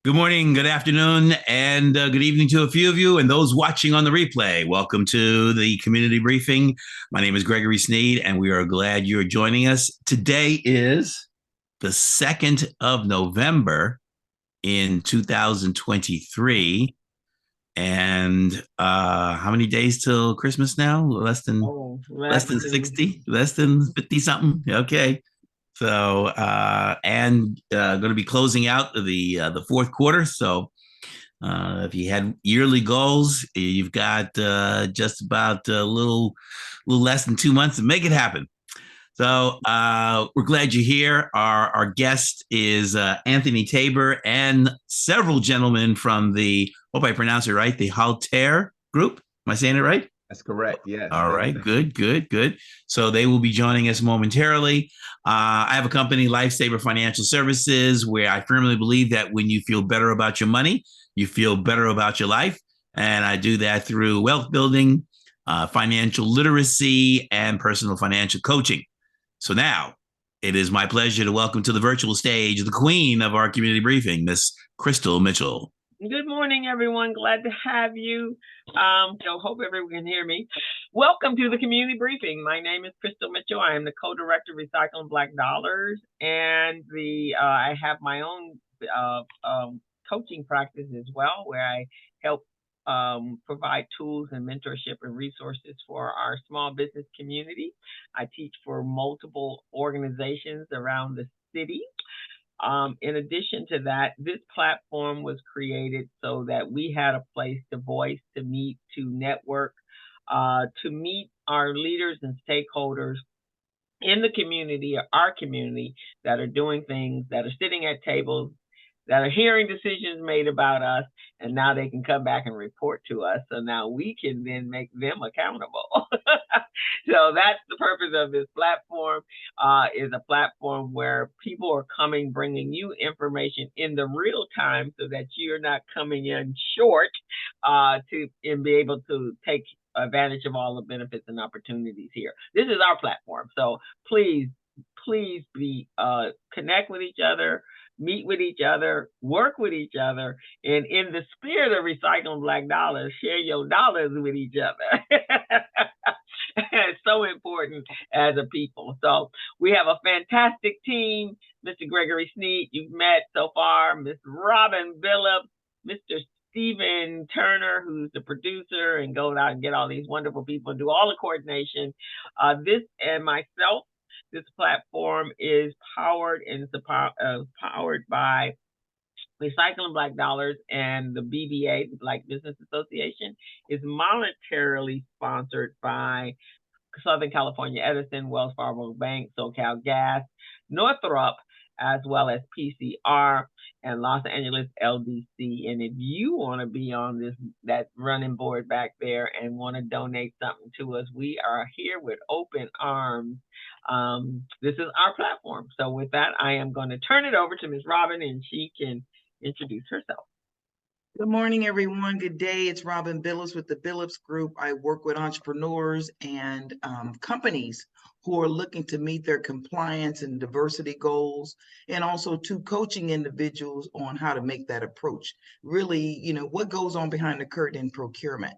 Good morning, good afternoon, and good evening to a few of you and those watching on the replay. Welcome to the community briefing. My name is Gregory Sneed, and we are glad you're joining us. Today is the 2nd of November in 2023. And how many days till Christmas now? Less than 60, less than 50 something. Okay. So going to be closing out the fourth quarter. So if you had yearly goals, you've got just about a little less than 2 months to make it happen. So we're glad you're here. Our guest is Anthony Tabor and several gentlemen from the, hope I pronounce it right, the Haltere Group. Am I saying it right? That's correct. Yes. All right. Good. So they will be joining us momentarily. I have a company, Lifesaver Financial Services, where I firmly believe that when you feel better about your money, you feel better about your life. And I do that through wealth building, financial literacy, and personal financial coaching. So now it is my pleasure to welcome to the virtual stage the queen of our community briefing, Miss Crystal Mitchell. Good morning, everyone. Glad to have you. Hope everyone can hear me. Welcome to the community briefing. My name is Crystal Mitchell. I am the co-director of Recycling Black Dollars, and I have my own coaching practice as well, where I help provide tools and mentorship and resources for our small business community. I teach for multiple organizations around the city. In addition to that, this platform was created so that we had a place to voice, to meet, to network, to meet our leaders and stakeholders in the community, or our community, that are doing things, that are sitting at tables, that are hearing decisions made about us, and now they can come back and report to us. So now we can then make them accountable. So that's the purpose of this platform, is a platform where people are coming, bringing you information in the real time so that you're not coming in short and be able to take advantage of all the benefits and opportunities here. This is our platform. So please be connect with each other, meet with each other, work with each other, and in the spirit of Recycling Black Dollars, share your dollars with each other. It's so important as a people. So we have a fantastic team. Mr. Gregory Sneed, you've met so far. Ms. Robin Billups, Mr. Stephen Turner, who's the producer, and go out and get all these wonderful people and do all the coordination. This and myself. This platform is powered by Recycling Black Dollars, and the BBA, the Black Business Association, is monetarily sponsored by Southern California Edison, Wells Fargo Bank, SoCal Gas, Northrop, as well as PCR and Los Angeles LDC. And if you want to be on that running board back there and want to donate something to us, we are here with open arms. This is our platform. So with that, I am going to turn it over to Ms. Robin, and she can introduce herself. Good morning, everyone. Good day. It's Robin Billups with the Billups Group. I work with entrepreneurs and companies who are looking to meet their compliance and diversity goals, and also to coaching individuals on how to make that approach. Really, what goes on behind the curtain in procurement.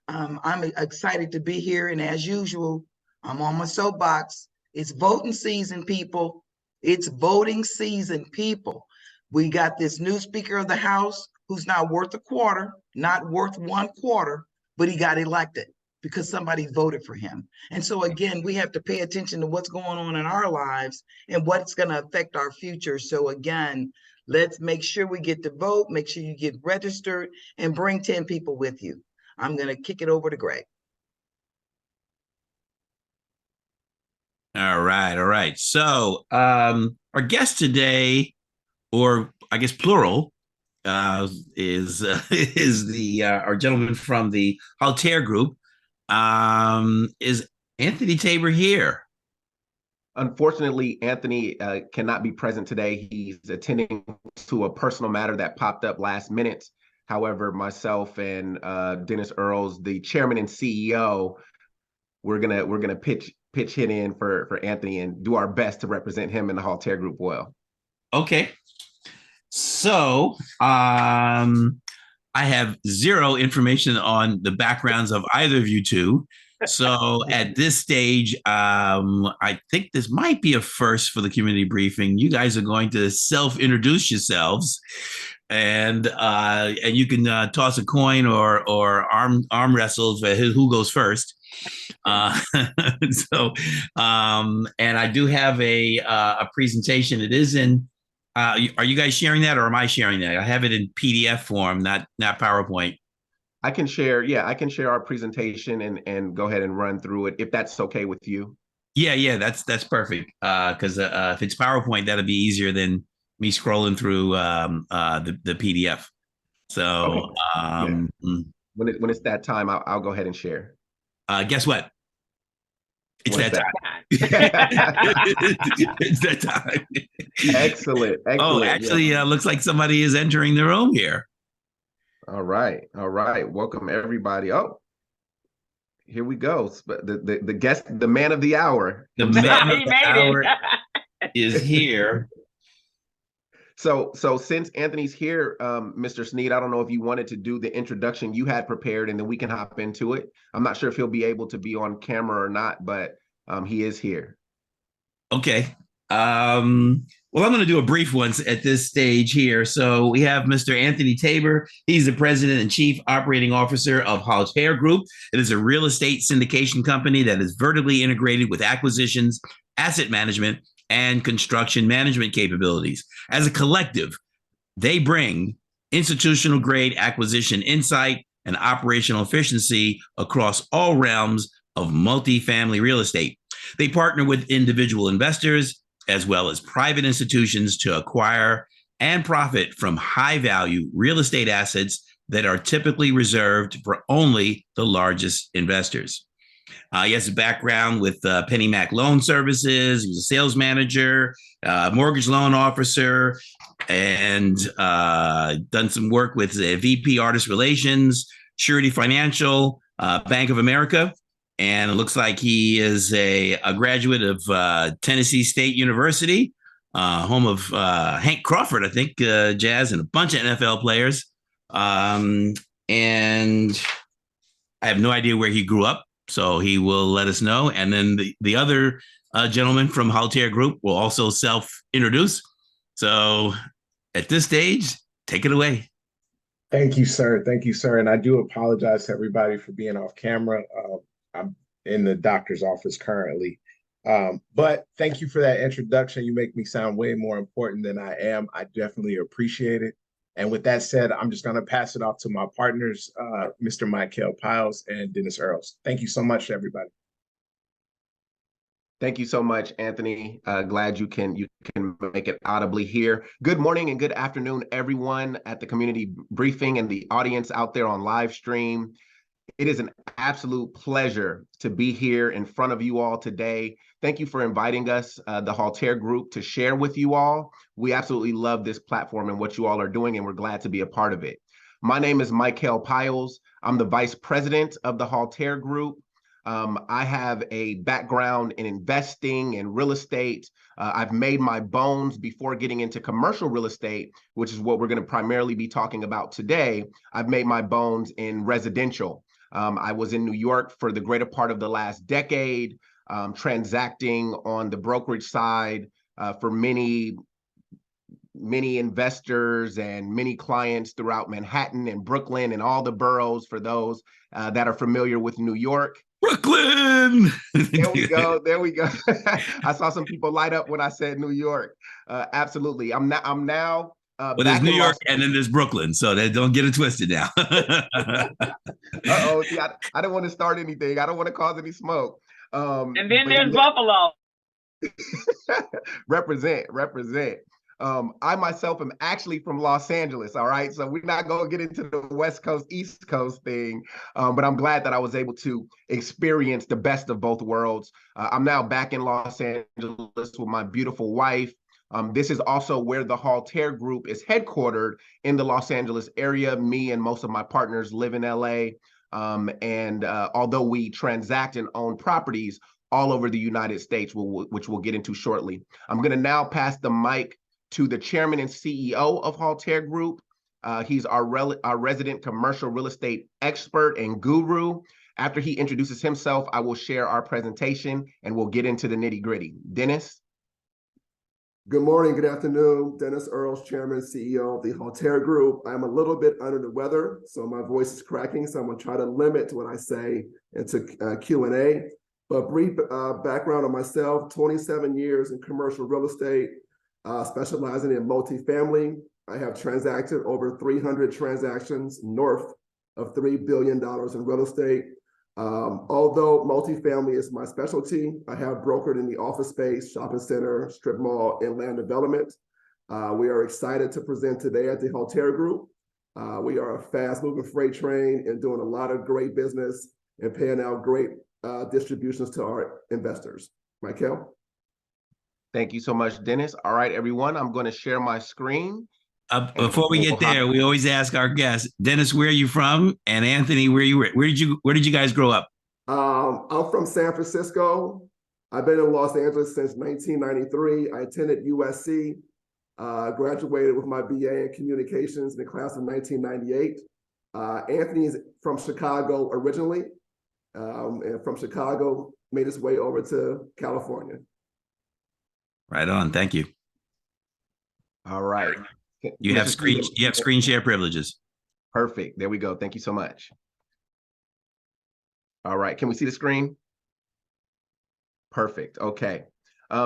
I'm excited to be here, and as usual, I'm on my soapbox. It's voting season, people. It's voting season, people. We got this new Speaker of the House who's not worth a quarter, not worth 1/4, but he got elected because somebody voted for him. And so again, we have to pay attention to what's going on in our lives and what's going to affect our future. So again, let's make sure we get to vote, make sure you get registered, and bring 10 people with you. I'm going to kick it over to Greg. All right. So our guest today, or I guess plural, is our gentleman from the Haltere Group. Is Anthony Tabor here? Unfortunately, Anthony cannot be present today. He's attending to a personal matter that popped up last minute. However, myself and Dennis Earls, the chairman and CEO, we're gonna pitch it in for Anthony and do our best to represent him in the Haltere Group well. Okay. So, I have zero information on the backgrounds of either of you two. So at this stage, I think this might be a first for the community briefing. You guys are going to self-introduce yourselves, and you can toss a coin or arm wrestles for who goes first. So, and I do have a presentation. It is in. Are you guys sharing that, or am I sharing that? I have it in PDF form, not PowerPoint. I can share, yeah, I can share our presentation and go ahead and run through it if that's okay with you. Yeah, that's perfect. Because if it's PowerPoint, that'll be easier than me scrolling through the PDF. So Okay. When it's that time, I'll go ahead and share. Guess what? It's What's that time. It's that time. Excellent. Oh, actually, looks like somebody is entering the room here. All right. Welcome everybody. Oh, here we go. The guest, the man of the hour. The man of the hour is here. So since Anthony's here, Mr. Sneed, I don't know if you wanted to do the introduction you had prepared, and then we can hop into it. I'm not sure if he'll be able to be on camera or not, but he is here. Okay. Well, I'm going to do a brief one at this stage here. So we have Mr. Anthony Tabor. He's the president and chief operating officer of Haltere Group. It is a real estate syndication company that is vertically integrated with acquisitions, asset management, and construction management capabilities. As a collective, they bring institutional grade acquisition insight and operational efficiency across all realms of multifamily real estate. They partner with individual investors as well as private institutions to acquire and profit from high value real estate assets that are typically reserved for only the largest investors. He has a background with PennyMac Loan Services. He was a sales manager, mortgage loan officer, and done some work with VP Artist Relations, Surety Financial, Bank of America. And it looks like he is a graduate of Tennessee State University, home of Hank Crawford, I think, Jazz, and a bunch of NFL players. And I have no idea where he grew up, so he will let us know. And then the other gentleman from Haltere Group will also self-introduce. So at this stage, take it away. Thank you, sir. Thank you, sir. And I do apologize to everybody for being off camera. I'm in the doctor's office currently. But thank you for that introduction. You make me sound way more important than I am. I definitely appreciate it. And with that said, I'm just going to pass it off to my partners, Mr. Michael Piles and Dennis Earls. Thank you so much, everybody. Thank you so much, Anthony. Glad you can make it audibly here. Good morning and good afternoon, everyone at the community briefing and the audience out there on live stream. It is an absolute pleasure to be here in front of you all today. Thank you for inviting us, the Haltere Group, to share with you all. We absolutely love this platform and what you all are doing, and we're glad to be a part of it. My name is Michael Piles. I'm the vice president of the Haltere Group. I have a background in investing and real estate. I've made my bones before getting into commercial real estate, which is what we're going to primarily be talking about today. I've made my bones in residential. I was in New York for the greater part of the last decade, transacting on the brokerage side for many investors and many clients throughout Manhattan and Brooklyn and all the boroughs for those that are familiar with New York. Brooklyn. There we go. I saw some people light up when I said New York. Absolutely. I'm now. Well, there's New York and then there's Brooklyn, so don't get it twisted now. Uh-oh. See, I don't want to start anything. I don't want to cause any smoke. And then there's Buffalo. Represent. I myself am actually from Los Angeles, all right? So we're not going to get into the West Coast, East Coast thing, but I'm glad that I was able to experience the best of both worlds. I'm now back in Los Angeles with my beautiful wife. This is also where the Haltere Group is headquartered, in the Los Angeles area. Me and most of my partners live in LA. And although we transact and own properties all over the United States, which we'll get into shortly, I'm going to now pass the mic to the chairman and CEO of Haltere Group. He's our resident commercial real estate expert and guru. After he introduces himself, I will share our presentation and we'll get into the nitty-gritty. Dennis? Good morning, good afternoon. Dennis Earls, Chairman, CEO of the Haltere Group. I'm a little bit under the weather, so my voice is cracking, so I'm gonna try to limit what I say into Q&A. But brief background on myself, 27 years in commercial real estate, specializing in multifamily. I have transacted over 300 transactions north of $3 billion in real estate. Although multifamily is my specialty, I have brokered in the office space, shopping center, strip mall, and land development. We are excited to present today at the Haltere Group. We are a fast-moving freight train and doing a lot of great business and paying out great distributions to our investors. Michael? Thank you so much, Dennis. All right, everyone, I'm going to share my screen. Before we get there, we always ask our guests, Dennis, where are you from? And Anthony, where did you guys grow up? I'm from San Francisco. I've been in Los Angeles since 1993. I attended USC, graduated with my BA in communications in the class of 1998. Anthony is from Chicago originally, and from Chicago made his way over to California. Right on. Thank you. All right. You have screen share privileges. Perfect. There we go. Thank you so much. All right. Can we see the screen? Perfect. Okay.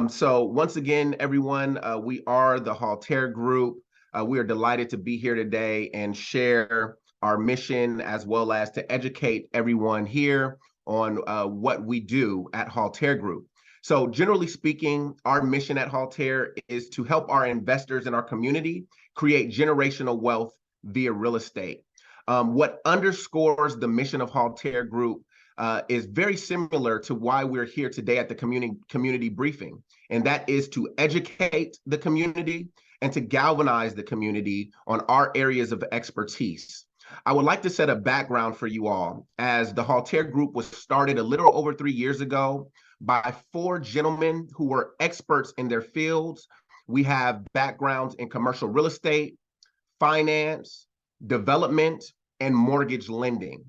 So once again, everyone, we are the Haltere Group. We are delighted to be here today and share our mission as well as to educate everyone here on what we do at Haltere Group. So generally speaking, our mission at Haltere is to help our investors in our community create generational wealth via real estate. What underscores the mission of Haltere Group is very similar to why we're here today at the community briefing, and that is to educate the community and to galvanize the community on our areas of expertise. I would like to set a background for you all, as the Haltere Group was started a little over 3 years ago by 4 gentlemen who were experts in their fields. We have backgrounds in commercial real estate, finance, development, and mortgage lending.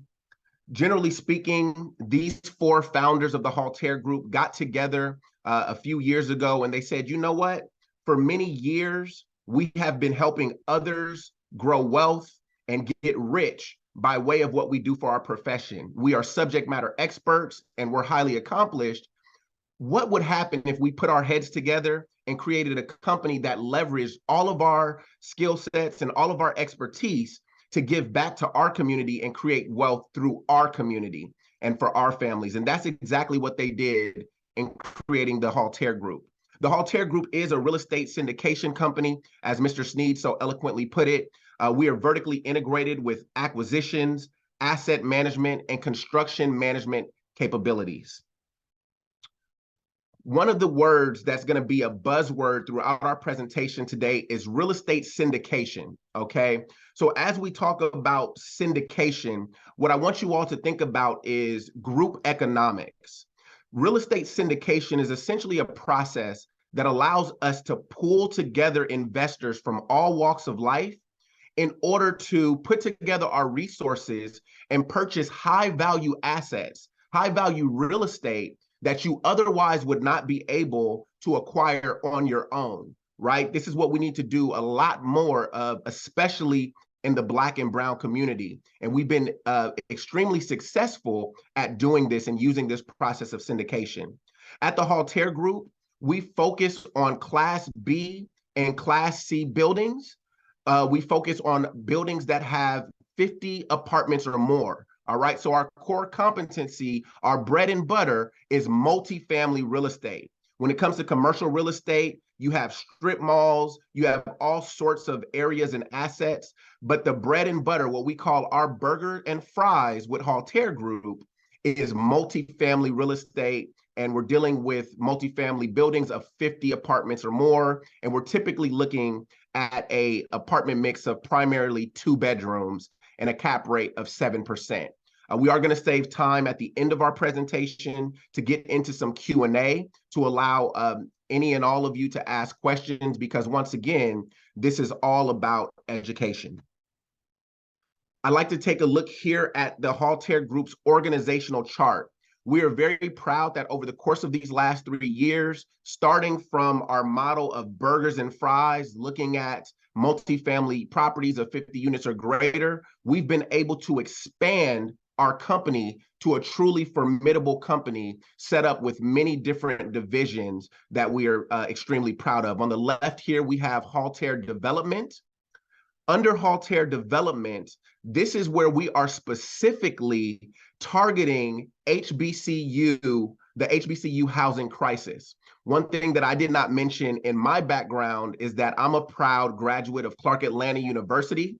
Generally speaking, these 4 founders of the Haltere Group got together a few years ago and they said, you know what? For many years, we have been helping others grow wealth and get rich by way of what we do for our profession. We are subject matter experts and we're highly accomplished. What would happen if we put our heads together and created a company that leveraged all of our skill sets and all of our expertise to give back to our community and create wealth through our community and for our families? And that's exactly what they did in creating the Haltere Group. The Haltere Group is a real estate syndication company, as Mr. Sneed so eloquently put it. We are vertically integrated with acquisitions, asset management, and construction management capabilities. One of the words that's going to be a buzzword throughout our presentation today is real estate syndication, okay? So as we talk about syndication, what I want you all to think about is group economics. Real estate syndication is essentially a process that allows us to pool together investors from all walks of life in order to put together our resources and purchase high-value assets, high-value real estate that you otherwise would not be able to acquire on your own, right? This is what we need to do a lot more of, especially in the Black and brown community. And we've been extremely successful at doing this and using this process of syndication. At the Haltere Group, we focus on Class B and Class C buildings. We focus on buildings that have 50 apartments or more. All right, so our core competency, our bread and butter is multifamily real estate. When it comes to commercial real estate, you have strip malls, you have all sorts of areas and assets, but the bread and butter, what we call our burger and fries with Haltere Group, is multifamily real estate. And we're dealing with multifamily buildings of 50 apartments or more. And we're typically looking at an apartment mix of primarily 2 bedrooms and a cap rate of 7%. We are going to save time at the end of our presentation to get into some Q&A to allow any and all of you to ask questions, because once again, this is all about education. I'd like to take a look here at the Haltere Group's organizational chart. We are very proud that over the course of these last 3 years, starting from our model of burgers and fries, looking at multifamily properties of 50 units or greater, we've been able to expand our company to a truly formidable company set up with many different divisions that we are extremely proud of. On the left here, we have Haltere Development. Under Haltere Development, this is where we are specifically targeting HBCU, the HBCU housing crisis. One thing that I did not mention in my background is that I'm a proud graduate of Clark Atlanta University.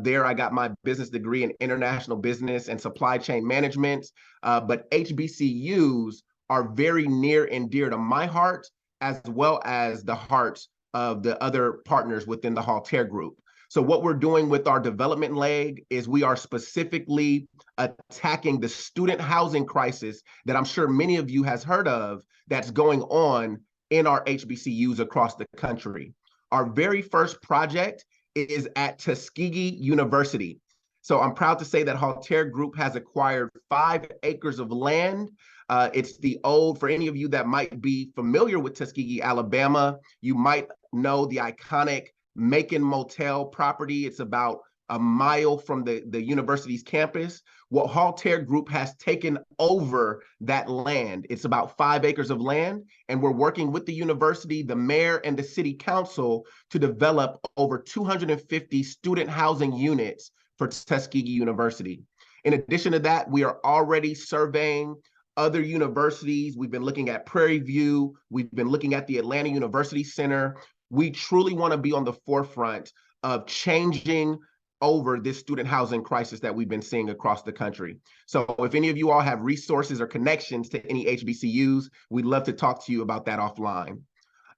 There I got my business degree in international business and supply chain management. But HBCUs are very near and dear to my heart, as well as the hearts of the other partners within the Haltere Group. So what we're doing with our development leg is we are specifically attacking the student housing crisis that I'm sure many of you has heard of that's going on in our HBCUs across the country. Our very first project is at Tuskegee University. So I'm proud to say that Haltere Group has acquired 5 acres of land. It's the old, for any of you that might be familiar with Tuskegee, Alabama, you might know the iconic Macon Motel property. It's about a mile from the university's campus. Well, Haltere Group has taken over that land. It's about 5 acres of land, and we're working with the university, the mayor, and the city council to develop over 250 student housing units for Tuskegee University. In addition to that, we are already surveying other universities. We've been looking at Prairie View. We've been looking at the Atlanta University Center. We truly want to be on the forefront of changing over this student housing crisis that we've been seeing across the country. So if any of you all have resources or connections to any HBCUs, we'd love to talk to you about that offline.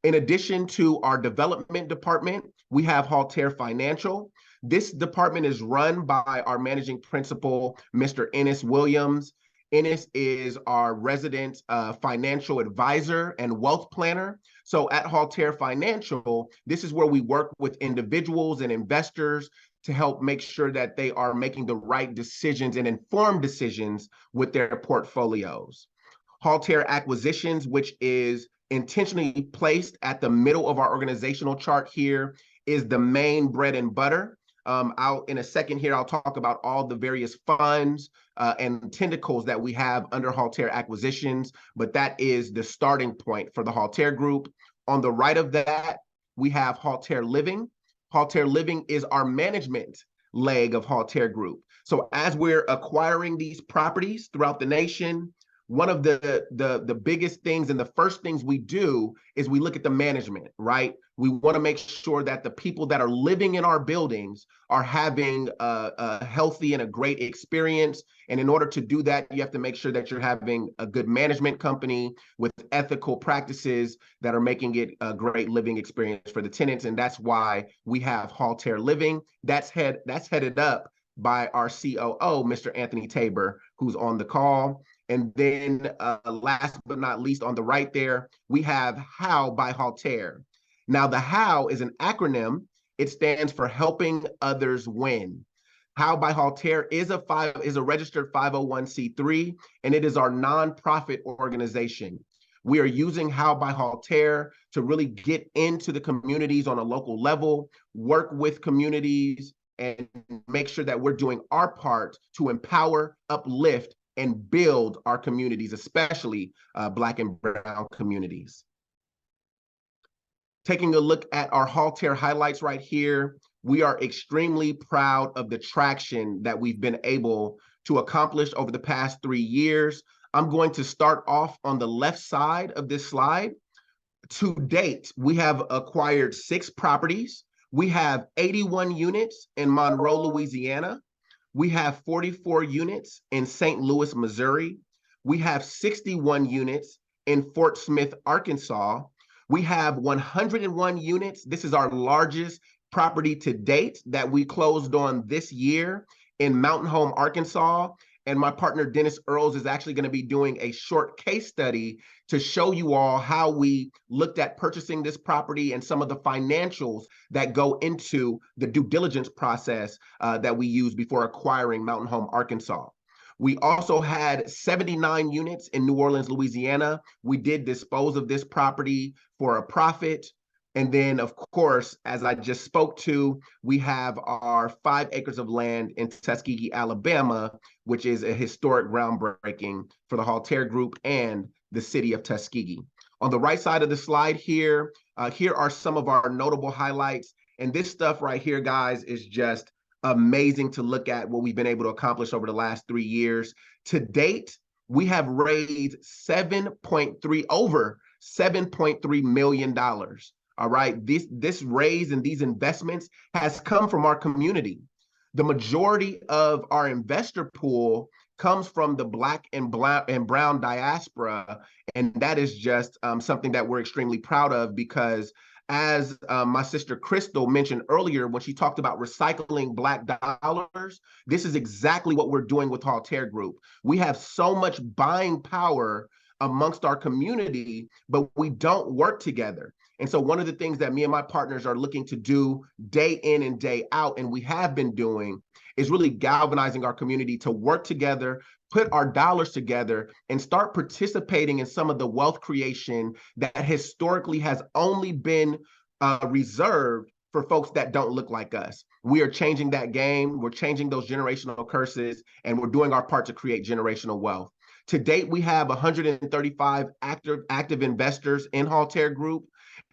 In addition to our development department, we have Haltere Financial. This department is run by our managing principal, Mr. Ennis Williams. Ennis is our resident financial advisor and wealth planner. So at Haltere Financial, this is where we work with individuals and investors to help make sure that they are making the right decisions and informed decisions with their portfolios. Haltere Acquisitions, which is intentionally placed at the middle of our organizational chart here, is the main bread and butter. In a second here, I'll talk about all the various funds and tentacles that we have under Haltere Acquisitions, but that is the starting point for the Haltere Group. On the right of that, we have Haltere Living. Haltere Living is our management leg of Haltere Group. So as we're acquiring these properties throughout the nation, one of the biggest things and the first things we do is we look at the management, right? We want to make sure that the people that are living in our buildings are having a healthy and a great experience. And in order to do that, you have to make sure that you're having a good management company with ethical practices that are making it a great living experience for the tenants. And that's why we have Haltere Living. That's headed up by our COO, Mr. Anthony Tabor, who's on the call. And then last but not least, on the right there, we have H.O.W. by Haltere. Now, the H.O.W. is an acronym. It stands for Helping Others Win. H.O.W. by Haltere is a registered 501c3, and it is our nonprofit organization. We are using H.O.W. by Haltere to really get into the communities on a local level, work with communities, and make sure that we're doing our part to empower, uplift, and build our communities, especially Black and Brown communities. Taking a look at our Haltere highlights right here, we are extremely proud of the traction that we've been able to accomplish over the past 3 years. I'm going to start off on the left side of this slide. To date, we have acquired 6 properties. We have 81 units in Monroe, Louisiana. We have 44 units in St. Louis, Missouri. We have 61 units in Fort Smith, Arkansas. We have 101 units. This is our largest property to date that we closed on this year in Mountain Home, Arkansas. And my partner, Dennis Earls, is actually going to be doing a short case study to show you all how we looked at purchasing this property and some of the financials that go into the due diligence process that we use before acquiring Mountain Home, Arkansas. We also had 79 units in New Orleans, Louisiana. We did dispose of this property for a profit. And then, of course, as I just spoke to, we have our 5 acres of land in Tuskegee, Alabama, which is a historic groundbreaking for the Haltere Group and the city of Tuskegee. On the right side of the slide here, here are some of our notable highlights. And this stuff right here, guys, is just amazing to look at what we've been able to accomplish over the last 3 years. To date, we have raised over $7.3 million. All right, this raise and these investments has come from our community. The majority of our investor pool comes from the Black and brown diaspora, and that is just something that we're extremely proud of, because as my sister Crystal mentioned earlier, when she talked about recycling Black dollars, this is exactly what we're doing with Haltere Group. We have so much buying power amongst our community, but we don't work together. And so one of the things that me and my partners are looking to do day in and day out, and we have been doing, is really galvanizing our community to work together, put our dollars together, and start participating in some of the wealth creation that historically has only been reserved for folks that don't look like us. We are changing that game. We're changing those generational curses, and we're doing our part to create generational wealth. To date, we have 135 active investors in Haltere Group,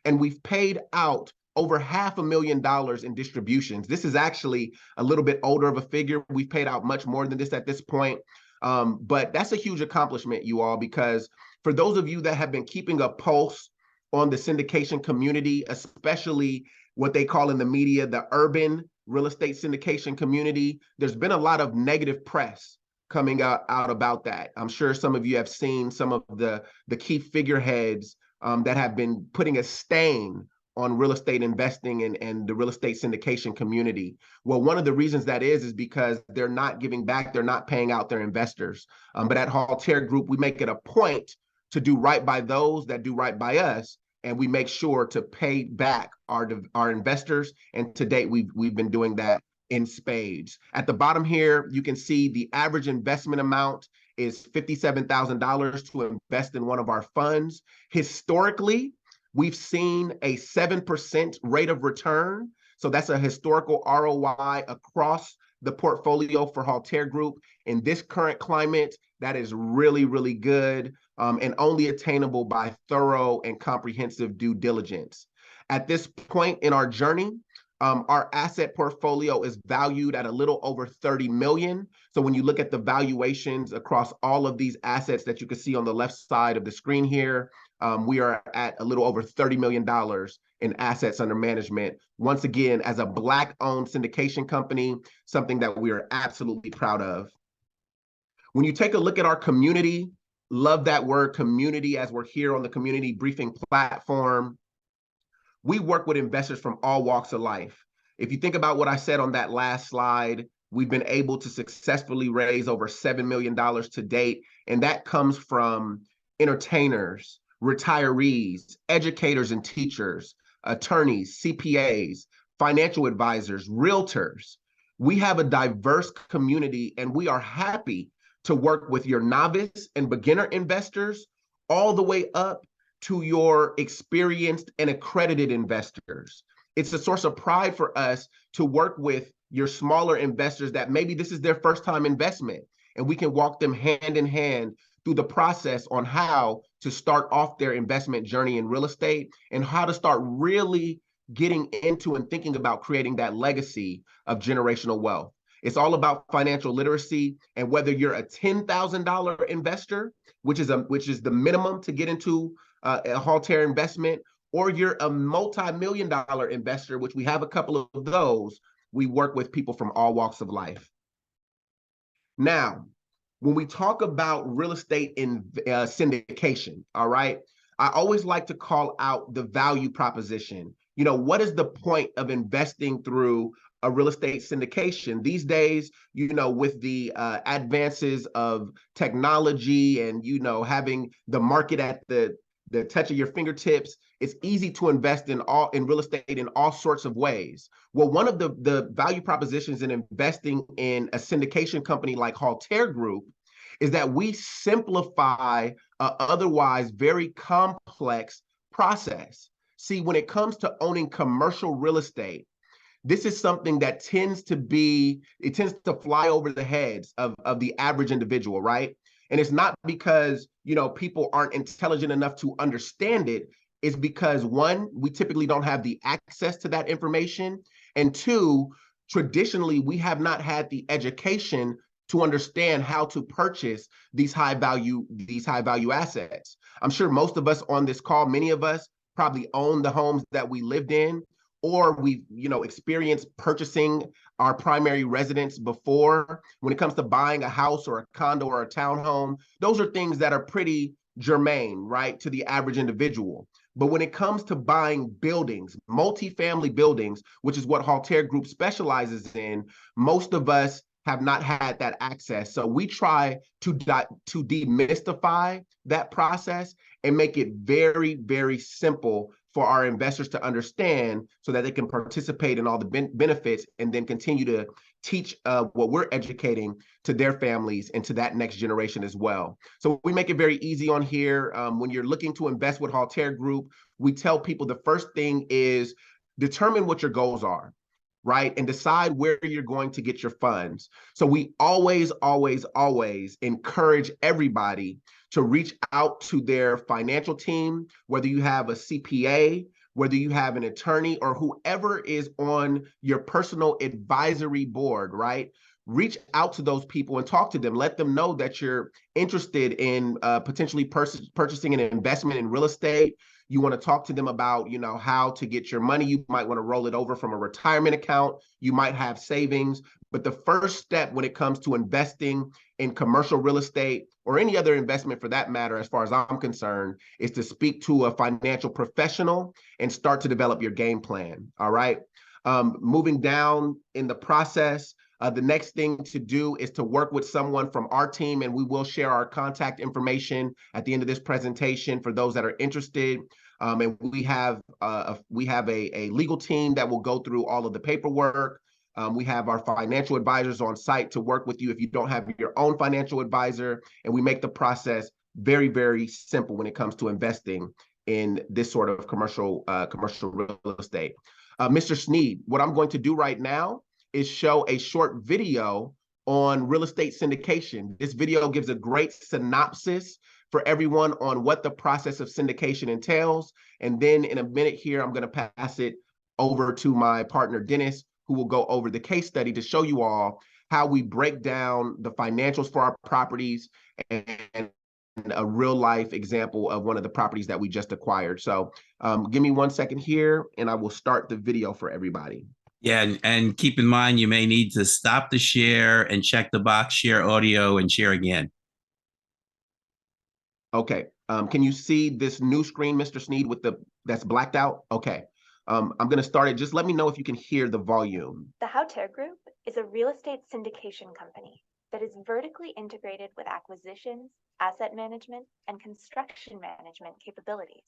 and we've paid out over $500,000 in distributions. This is actually a little bit older of a figure. We've paid out much more than this at this point. But that's a huge accomplishment, you all, because for those of you that have been keeping a pulse on the syndication community, especially what they call in the media the urban real estate syndication community, there's been a lot of negative press coming out about that. I'm sure some of you have seen some of the key figureheads that have been putting a stain on real estate investing and the real estate syndication community. Well, one of the reasons that is because they're not giving back, they're not paying out their investors. But at Haltere Group, we make it a point to do right by those that do right by us, and we make sure to pay back our investors. And to date, we've been doing that in spades. At the bottom here, you can see the average investment amount is $57,000 to invest in one of our funds. Historically, we've seen a 7% rate of return. So that's a historical ROI across the portfolio for Haltere Group. In this current climate, that is really, really good, and only attainable by thorough and comprehensive due diligence. At this point in our journey, our asset portfolio is valued at a little over 30 million. So when you look at the valuations across all of these assets that you can see on the left side of the screen here, we are at a little over $30 million in assets under management. Once again, as a Black-owned syndication company, something that we are absolutely proud of. When you take a look at our community, love that word community, as we're here on the community briefing platform. We work with investors from all walks of life. If you think about what I said on that last slide, we've been able to successfully raise over $7 million to date, and that comes from entertainers, retirees, educators and teachers, attorneys, CPAs, financial advisors, realtors. We have a diverse community, and we are happy to work with your novice and beginner investors all the way up to your experienced and accredited investors. It's a source of pride for us to work with your smaller investors that maybe this is their first time investment, and we can walk them hand in hand through the process on how to start off their investment journey in real estate and how to start really getting into and thinking about creating that legacy of generational wealth. It's all about financial literacy, and whether you're a $10,000 investor, which is the minimum to get into a Haltere investment, or you're a multi-million-dollar investor, which we have a couple of those, we work with people from all walks of life. Now, when we talk about real estate in syndication, all right, I always like to call out the value proposition. You know, what is the point of investing through a real estate syndication. These days, with the advances of technology and, having the market at the touch of your fingertips, it's easy to invest in real estate in all sorts of ways. Well, one of the value propositions in investing in a syndication company like Haltere Group is that we simplify a otherwise very complex process. See, when it comes to owning commercial real estate, this is something that tends to fly over the heads of the average individual, right? And it's not because, people aren't intelligent enough to understand it. It's because, one, we typically don't have the access to that information. And two, traditionally, we have not had the education to understand how to purchase these high value assets. I'm sure most of us on this call, many of us probably own the homes that we lived in, or we've experienced purchasing our primary residence before. When it comes to buying a house or a condo or a townhome, those are things that are pretty germane, right, to the average individual. But when it comes to buying buildings, multifamily buildings, which is what Haltere Group specializes in, most of us have not had that access. So we try to demystify that process and make it very, very simple for our investors to understand, so that they can participate in all the benefits and then continue to teach what we're educating to their families and to that next generation as well. So we make it very easy on here. When you're looking to invest with Haltere Group, we tell people the first thing is determine what your goals are, right? And decide where you're going to get your funds. So we always, always, always encourage everybody to reach out to their financial team, whether you have a CPA, whether you have an attorney, or whoever is on your personal advisory board, right? Reach out to those people and talk to them. Let them know that you're interested in potentially purchasing an investment in real estate. You want to talk to them about, how to get your money. You might want to roll it over from a retirement account. You might have savings. But the first step when it comes to investing in commercial real estate, or any other investment for that matter, as far as I'm concerned, is to speak to a financial professional and start to develop your game plan. All right. Moving down in the process, the next thing to do is to work with someone from our team, and we will share our contact information at the end of this presentation for those that are interested. And we have a legal team that will go through all of the paperwork. We have our financial advisors on site to work with you if you don't have your own financial advisor, and we make the process very, very simple when it comes to investing in this sort of commercial real estate. Mr. Sneed, what I'm going to do right now is show a short video on real estate syndication. This video gives a great synopsis for everyone on what the process of syndication entails. And then in a minute here, I'm going to pass it over to my partner, Dennis, who will go over the case study to show you all how we break down the financials for our properties and a real life example of one of the properties that we just acquired. So give me 1 second here and I will start the video for everybody. Yeah, and keep in mind, you may need to stop the share and check the box, share audio, and share again. Okay. Can you see this new screen, Mr. Sneed, that's blacked out? Okay. I'm going to start it. Just let me know if you can hear the volume. The Haltere Group is a real estate syndication company that is vertically integrated with acquisitions, asset management, and construction management capabilities.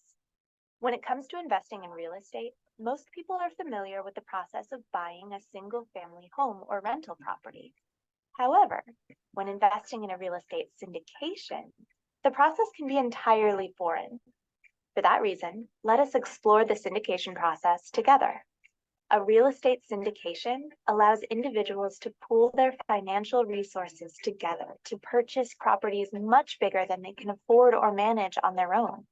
When it comes to investing in real estate, most people are familiar with the process of buying a single-family home or rental property. However, when investing in a real estate syndication, the process can be entirely foreign. For that reason, let us explore the syndication process together. A real estate syndication allows individuals to pool their financial resources together to purchase properties much bigger than they can afford or manage on their own.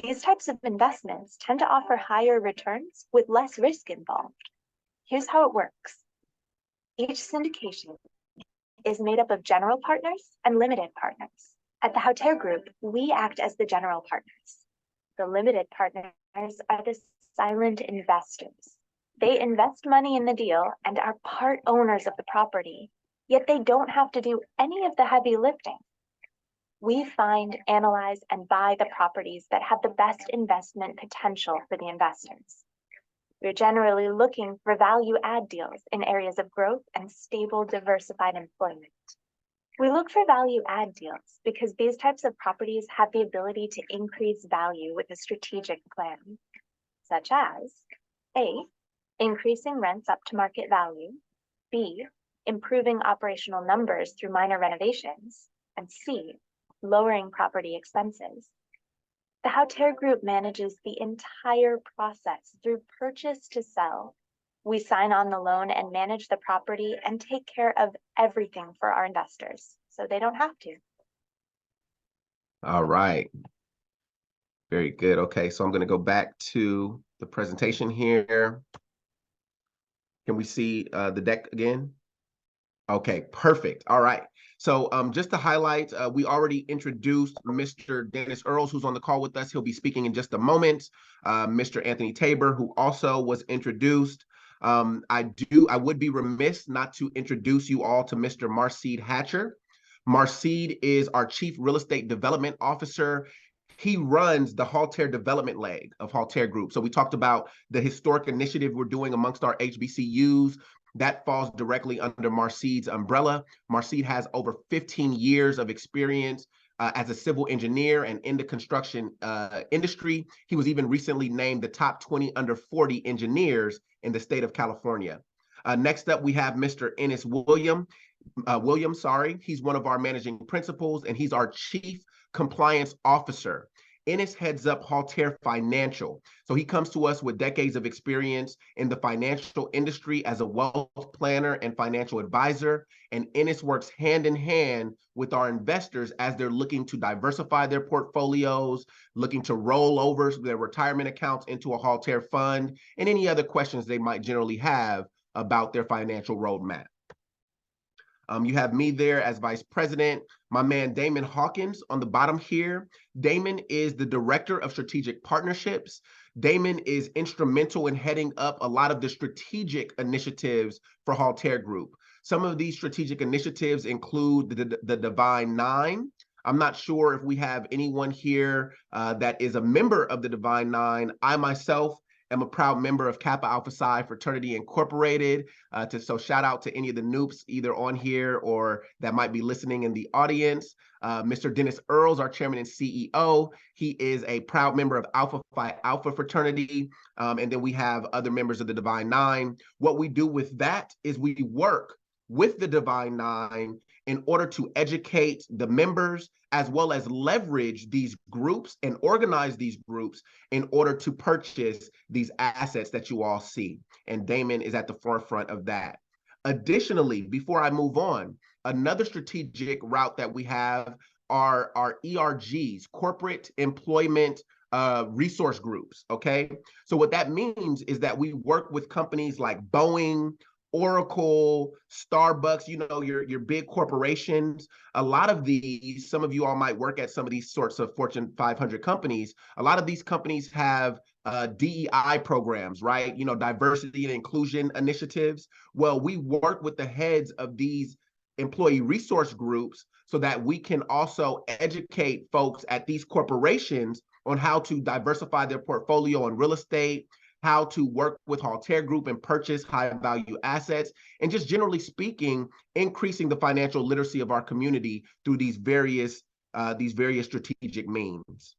These types of investments tend to offer higher returns with less risk involved. Here's how it works. Each syndication is made up of general partners and limited partners. At the Haltere Group, we act as the general partners. The limited partners are the silent investors. They invest money in the deal and are part owners of the property, yet they don't have to do any of the heavy lifting. We find, analyze, and buy the properties that have the best investment potential for the investors. We're generally looking for value add deals in areas of growth and stable, diversified employment. We look for value add deals because these types of properties have the ability to increase value with a strategic plan, such as A, increasing rents up to market value, B, improving operational numbers through minor renovations, and C, lowering property expenses. The Haltere Group manages the entire process through purchase to sell. We sign on the loan and manage the property and take care of everything for our investors, so they don't have to. All right. Very good. Okay, so I'm going to go back to the presentation here. Can we see the deck again? Okay, perfect. All right. So just to highlight, we already introduced Mr. Dennis Earls, who's on the call with us. He'll be speaking in just a moment. Mr. Anthony Tabor, who also was introduced. I would be remiss not to introduce you all to Mr. Marcid Hatcher. Marcid is our Chief Real Estate Development Officer. He runs the Haltere development leg of Haltere Group. So we talked about the historic initiative we're doing amongst our HBCUs. That falls directly under Marcid's umbrella. Marcid has over 15 years of experience as a civil engineer and in the construction industry. He was even recently named the top 20 under 40 engineers in the state of California. Next up, we have Mr. Ennis Williams. He's one of our managing principals, and he's our chief compliance officer. Ennis heads up Haltere Financial. So he comes to us with decades of experience in the financial industry as a wealth planner and financial advisor. And Ennis works hand in hand with our investors as they're looking to diversify their portfolios, looking to roll over their retirement accounts into a Haltere fund, and any other questions they might generally have about their financial roadmap. You have me there as vice president. My man, Damon Hawkins, on the bottom here. Damon is the director of strategic partnerships. Damon is instrumental in heading up a lot of the strategic initiatives for Haltere Group. Some of these strategic initiatives include the Divine Nine. I'm not sure if we have anyone here that is a member of the Divine Nine. I myself am a proud member of Kappa Alpha Psi Fraternity Incorporated. So shout out to any of the noops either on here or that might be listening in the audience. Mr. Dennis Earls, our chairman and CEO. He is a proud member of Alpha Phi Alpha Fraternity. And then we have other members of the Divine Nine. What we do with that is we work with the Divine Nine in order to educate the members as well as leverage these groups and organize these groups in order to purchase these assets that you all see. And Damon is at the forefront of that. Additionally, before I move on, another strategic route that we have are our ERGs, corporate employment resource groups, okay? So what that means is that we work with companies like Boeing, Oracle, Starbucks, you know, your big corporations. A lot of these, some of you all might work at some of these sorts of Fortune 500 companies. A lot of these companies have DEI programs, right? You know, diversity and inclusion initiatives. Well, we work with the heads of these employee resource groups so that we can also educate folks at these corporations on how to diversify their portfolio in real estate, how to work with Haltere Group and purchase high value assets, and just generally speaking, increasing the financial literacy of our community through these various strategic means.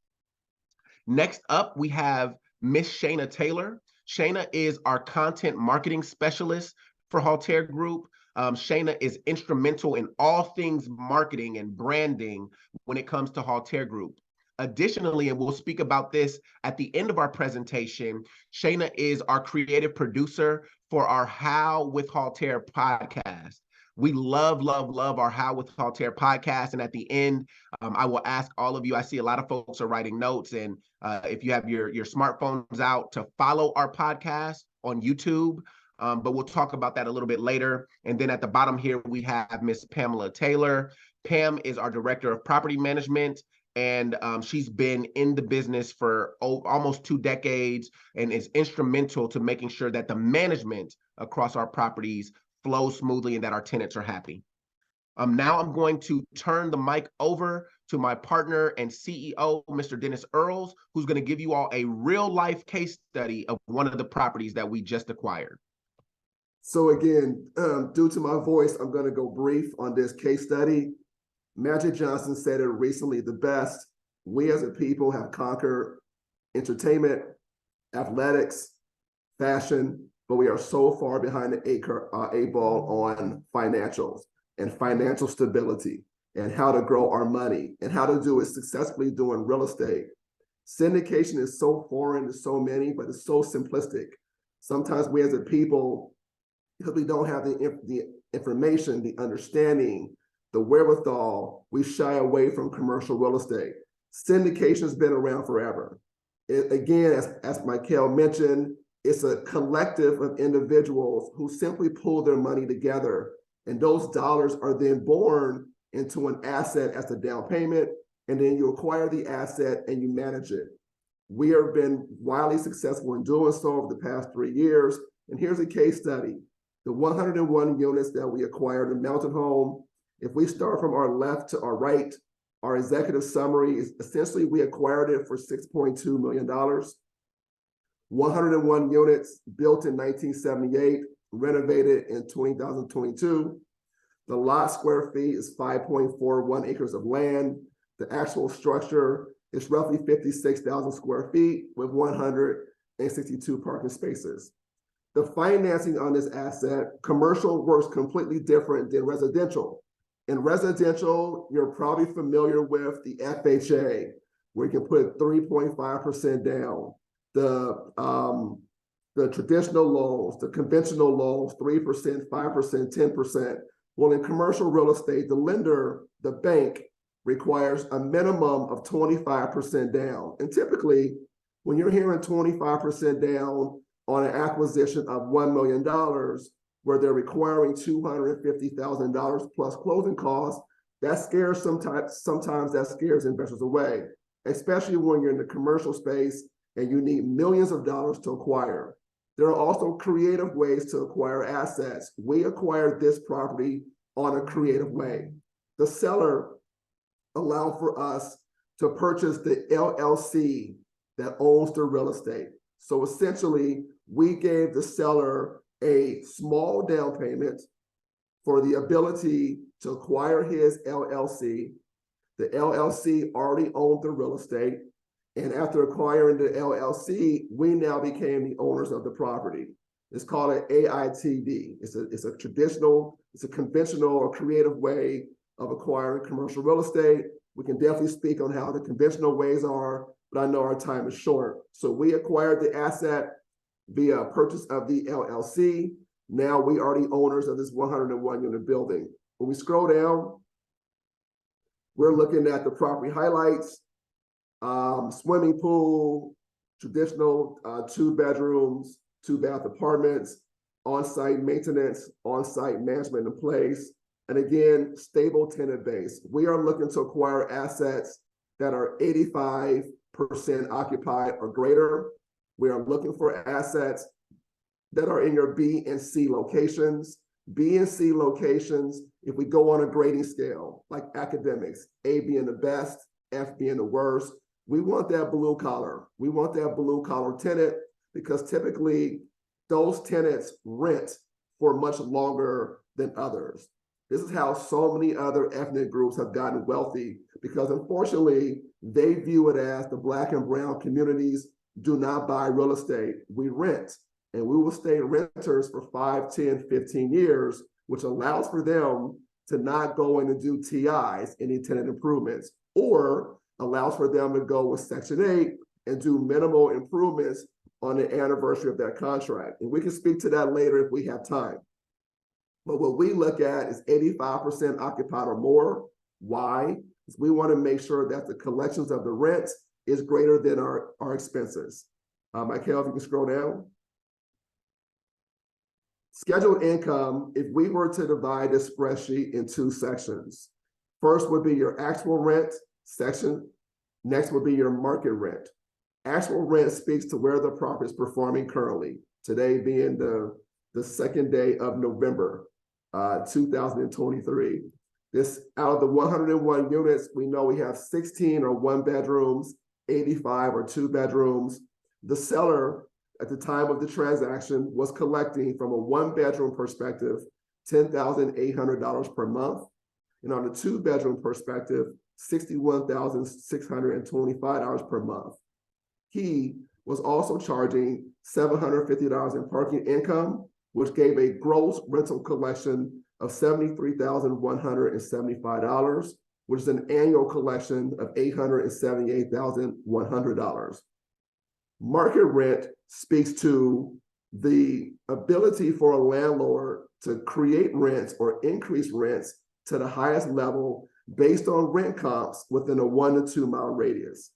Next up, we have Miss Shayna Taylor. Shayna is our content marketing specialist for Haltere Group. Shayna is instrumental in all things marketing and branding when it comes to Haltere Group. Additionally, and we'll speak about this at the end of our presentation, Shayna is our creative producer for our How with Haltere podcast. We love, love, love our How with Haltere podcast. And at the end, I will ask all of you, I see a lot of folks are writing notes, and if you have your smartphones out, to follow our podcast on YouTube. But we'll talk about that a little bit later. And then at the bottom here, we have Miss Pamela Taylor. Pam is our director of property management. And she's been in the business for almost 2 decades and is instrumental to making sure that the management across our properties flows smoothly and that our tenants are happy. Now I'm going to turn the mic over to my partner and CEO, Mr. Dennis Earls, who's going to give you all a real life case study of one of the properties that we just acquired. So again, due to my voice, I'm going to go brief on this case study. Magic Johnson said it recently the best: we as a people have conquered entertainment, athletics, fashion, but we are so far behind the eight ball on financials and financial stability and how to grow our money and how to do it successfully doing real estate. Syndication is so foreign to so many, but it's so simplistic. Sometimes we as a people, because we don't have the information, the understanding, the wherewithal, we shy away from commercial real estate. Syndication has been around forever. Again, as Michael mentioned, it's a collective of individuals who simply pull their money together, and those dollars are then born into an asset as a down payment, and then you acquire the asset and you manage it. We have been wildly successful in doing so over the past 3 years, and here's a case study. The 101 units that we acquired in Mountain Home, if we start from our left to our right, our executive summary is essentially we acquired it for $6.2 million. 101 units built in 1978, renovated in 2022. The lot square feet is 5.41 acres of land. The actual structure is roughly 56,000 square feet with 162 parking spaces. The financing on this asset, commercial, works completely different than residential. In residential, you're probably familiar with the FHA, where you can put 3.5% down. The traditional loans, the conventional loans, 3%, 5%, 10%. Well, in commercial real estate, the lender, the bank, requires a minimum of 25% down. And typically, when you're hearing 25% down on an acquisition of $1 million, where they're requiring $250,000 plus closing costs, that scares sometimes that scares investors away, especially when you're in the commercial space and you need millions of dollars to acquire. There are also creative ways to acquire assets. We acquired this property on a creative way. The seller allowed for us to purchase the LLC that owns the real estate. So essentially, we gave the seller a small down payment for the ability to acquire his LLC. The LLC already owned the real estate. And after acquiring the LLC, we now became the owners of the property. It's called an AITD. It's a traditional, it's a conventional or creative way of acquiring commercial real estate. We can definitely speak on how the conventional ways are, but I know our time is short. So we acquired the asset via purchase of the LLC. Now we are the owners of this 101 unit building. When we scroll down, we're looking at the property highlights. Swimming pool, traditional 2 bedrooms, 2 bath apartments, on-site maintenance, on-site management in place, and again, stable tenant base. We are looking to acquire assets that are 85% occupied or greater. We are looking for assets that are in your B and C locations. B and C locations, if we go on a grading scale, like academics, A being the best, F being the worst, we want that blue collar. We want that blue collar tenant because typically those tenants rent for much longer than others. This is how so many other ethnic groups have gotten wealthy, because unfortunately, they view it as the Black and brown communities do not buy real estate. We rent, and we will stay renters for 5, 10, 15 years, which allows for them to not go in and do TIs, any tenant improvements, or allows for them to go with Section 8 and do minimal improvements on the anniversary of that contract. And we can speak to that later if we have time. But what we look at is 85% occupied or more. Why? Because we want to make sure that the collections of the rent is greater than our expenses. Michael, if you can scroll down. Scheduled income, if we were to divide this spreadsheet in 2 sections, first would be your actual rent section. Next would be your market rent. Actual rent speaks to where the property is performing currently, today being the 2nd day of November, 2023. This out of the 101 units, we know we have 16 are one bedrooms, 85 are two bedrooms. The seller at the time of the transaction was collecting from a one bedroom perspective, $10,800 per month. And on a two bedroom perspective, $61,625 per month. He was also charging $750 in parking income, which gave a gross rental collection of $73,175, which is an annual collection of $878,100. Market rent speaks to the ability for a landlord to create rents or increase rents to the highest level based on rent comps within a 1 to 2 mile radius.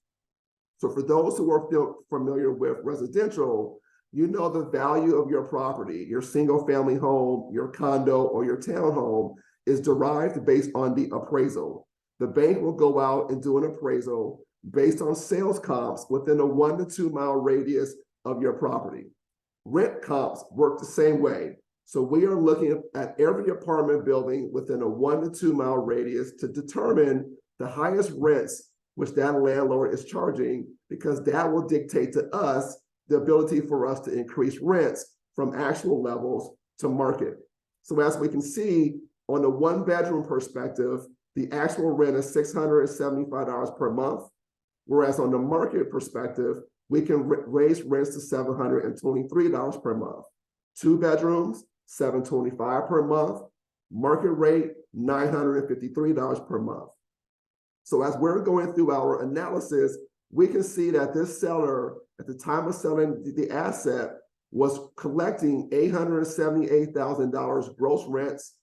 So for those who are familiar with residential, you know the value of your property, your single family home, your condo, or your townhome is derived based on the appraisal. The bank will go out and do an appraisal based on sales comps within a 1 to 2 mile radius of your property. Rent comps work the same way. So we are looking at every apartment building within a 1 to 2 mile radius to determine the highest rents which that landlord is charging, because that will dictate to us the ability for us to increase rents from actual levels to market. So as we can see, on the one bedroom perspective, the actual rent is $675 per month, whereas on the market perspective, we can raise rents to $723 per month. Two bedrooms, $725 per month, market rate, $953 per month. So as we're going through our analysis, we can see that this seller, at the time of selling the asset, was collecting $878,000 gross rents,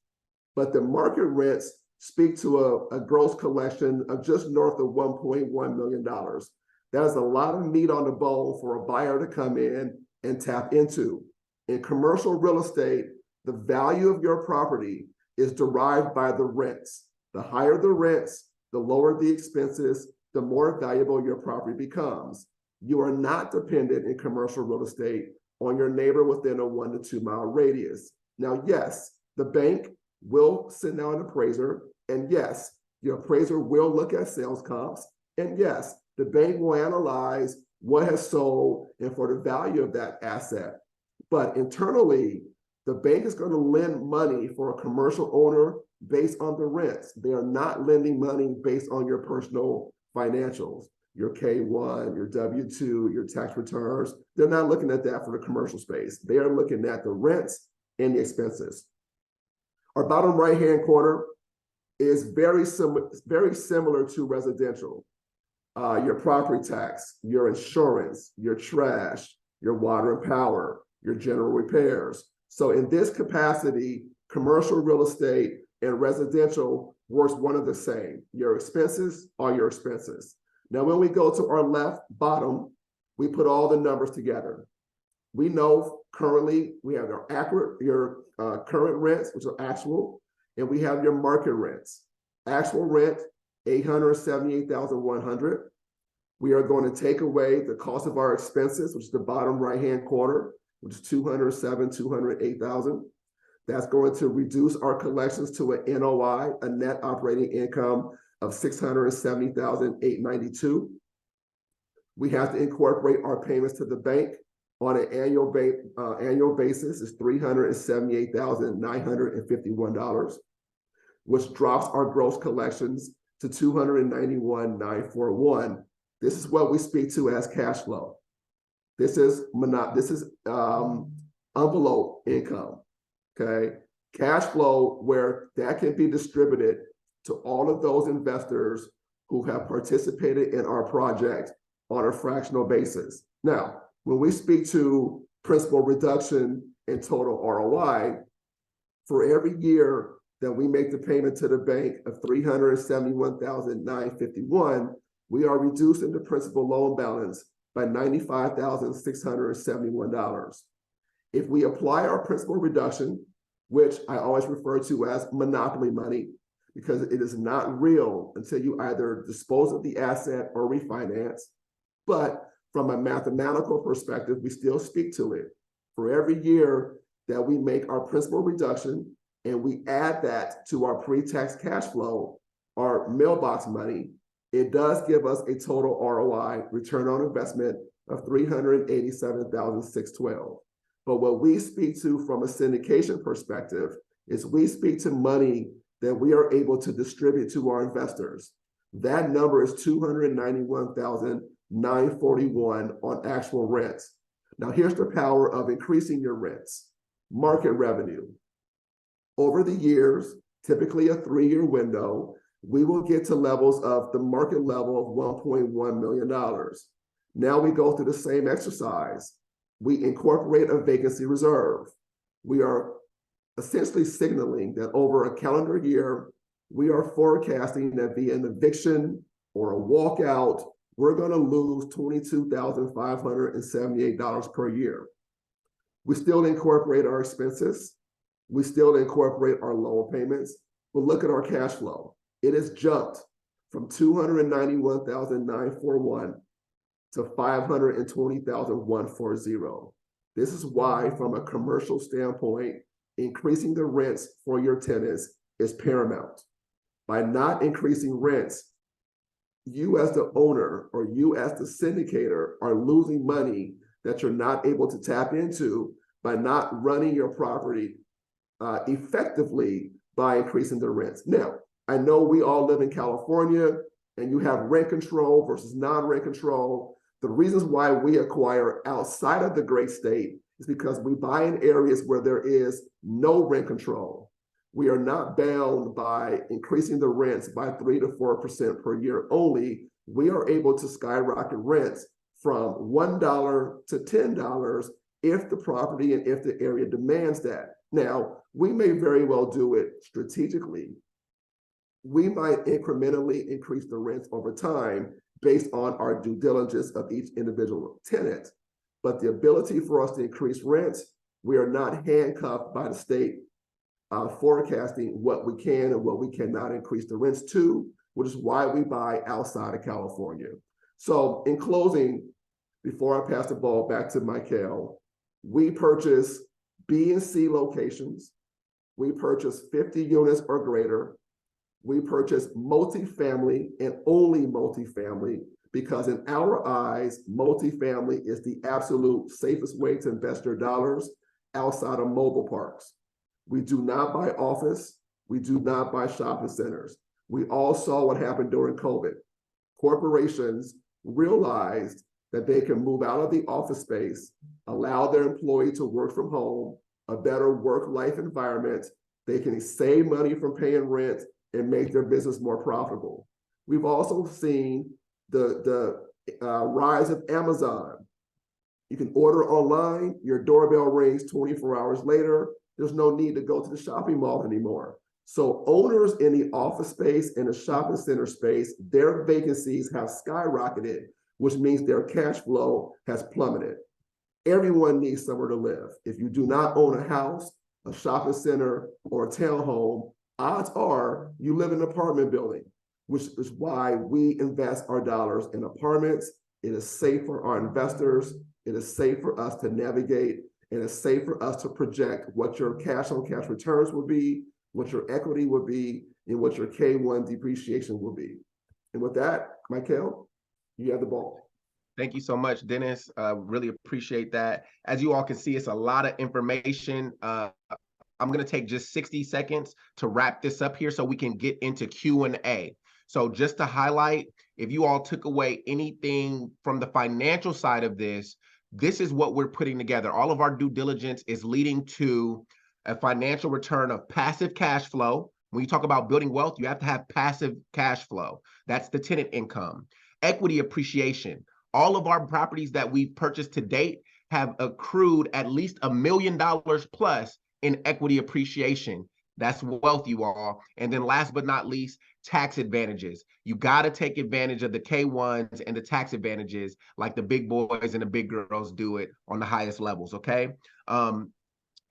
but the market rents speak to a gross collection of just north of $1.1 million. That is a lot of meat on the bone for a buyer to come in and tap into. In commercial real estate, the value of your property is derived by the rents. The higher the rents, the lower the expenses, the more valuable your property becomes. You are not dependent in commercial real estate on your neighbor within a 1 to 2 mile radius. Now, yes, the bank will send out an appraiser, and yes, your appraiser will look at sales comps, and yes, the bank will analyze what has sold and for the value of that asset. But internally, the bank is going to lend money for a commercial owner based on the rents. They are not lending money based on your personal financials, your K-1, your W-2, your tax returns. They're not looking at that for the commercial space. They are looking at the rents and the expenses. Our bottom right-hand corner is very similar to residential. Your property tax, your insurance, your trash, your water and power, your general repairs. So in this capacity, commercial real estate and residential works one of the same. Your expenses are your expenses. Now, when we go to our left bottom, we put all the numbers together. We know currently we have your current rents, which are actual, and we have your market rents. Actual rent, $878,100. We are going to take away the cost of our expenses, which is the bottom right-hand corner, which is $208,000. That's going to reduce our collections to an NOI, a net operating income of $670,892. We have to incorporate our payments to the bank on an annual basis is $378,951, which drops our gross collections to $291,941. This is what we speak to as cash flow. This is envelope income. Okay, cash flow where that can be distributed to all of those investors who have participated in our project on a fractional basis. Now, when we speak to principal reduction and total ROI, for every year that we make the payment to the bank of $371,951, we are reducing the principal loan balance by $95,671. If we apply our principal reduction, which I always refer to as monopoly money, because it is not real until you either dispose of the asset or refinance, but from a mathematical perspective, we still speak to it. For every year that we make our principal reduction, and we add that to our pre-tax cash flow, our mailbox money, it does give us a total ROI, return on investment, of $387,612. But what we speak to from a syndication perspective is we speak to money that we are able to distribute to our investors. That number is $291,941 on actual rents. Now, here's the power of increasing your rents. Market revenue. Over the years, typically a 3-year window, we will get to levels of the market level of $1.1 million. Now we go through the same exercise. We incorporate a vacancy reserve. We are essentially signaling that over a calendar year, we are forecasting that via an eviction or a walkout, we're going to lose $22,578 per year. We still incorporate our expenses. We still incorporate our loan payments, but look at our cash flow. It has jumped from $291,941 to $520,140. This is why, from a commercial standpoint, increasing the rents for your tenants is paramount. By not increasing rents, you as the owner or you as the syndicator are losing money that you're not able to tap into by not running your property effectively by increasing the rents. Now, I know we all live in California and you have rent control versus non-rent control. The reasons why we acquire outside of the great state is because we buy in areas where there is no rent control. We are not bound by increasing the rents by 3 to 4% per year only. We are able to skyrocket rents from $1 to $10 if the property and if the area demands that. Now, we may very well do it strategically. We might incrementally increase the rents over time based on our due diligence of each individual tenant. But the ability for us to increase rents, we are not handcuffed by the state forecasting what we can and what we cannot increase the rents to, which is why we buy outside of California. So in closing, before I pass the ball back to Michael, we purchase B and C locations. We purchase 50 units or greater. We purchase multifamily and only multifamily because in our eyes, multifamily is the absolute safest way to invest your dollars outside of mobile parks. We do not buy office. We do not buy shopping centers. We all saw what happened during COVID. Corporations realized that they can move out of the office space, allow their employee to work from home, a better work-life environment. They can save money from paying rent and make their business more profitable. We've also seen the rise of Amazon. You can order online, your doorbell rings 24 hours later. There's no need to go to the shopping mall anymore. So owners in the office space and the shopping center space, their vacancies have skyrocketed, which means their cash flow has plummeted. Everyone needs somewhere to live. If you do not own a house, a shopping center, or a townhome, odds are you live in an apartment building, which is why we invest our dollars in apartments. It is safe for our investors. It is safe for us to navigate, and it's safe for us to project what your cash on cash returns will be, what your equity will be, and what your K1 depreciation will be. And with that, Michael, you have the ball. Thank you so much, Dennis. Really appreciate that. As you all can see, it's a lot of information. I'm going to take just 60 seconds to wrap this up here so we can get into Q&A. So just to highlight, if you all took away anything from the financial side of this, this is what we're putting together. All of our due diligence is leading to a financial return of passive cash flow. When you talk about building wealth, you have to have passive cash flow. That's the tenant income. Equity appreciation. All of our properties that we've purchased to date have accrued at least $1 million plus in equity appreciation. That's wealth, you all. And then last but not least, tax advantages. You got to take advantage of the K1s and the tax advantages like the big boys and the big girls do it on the highest levels, okay?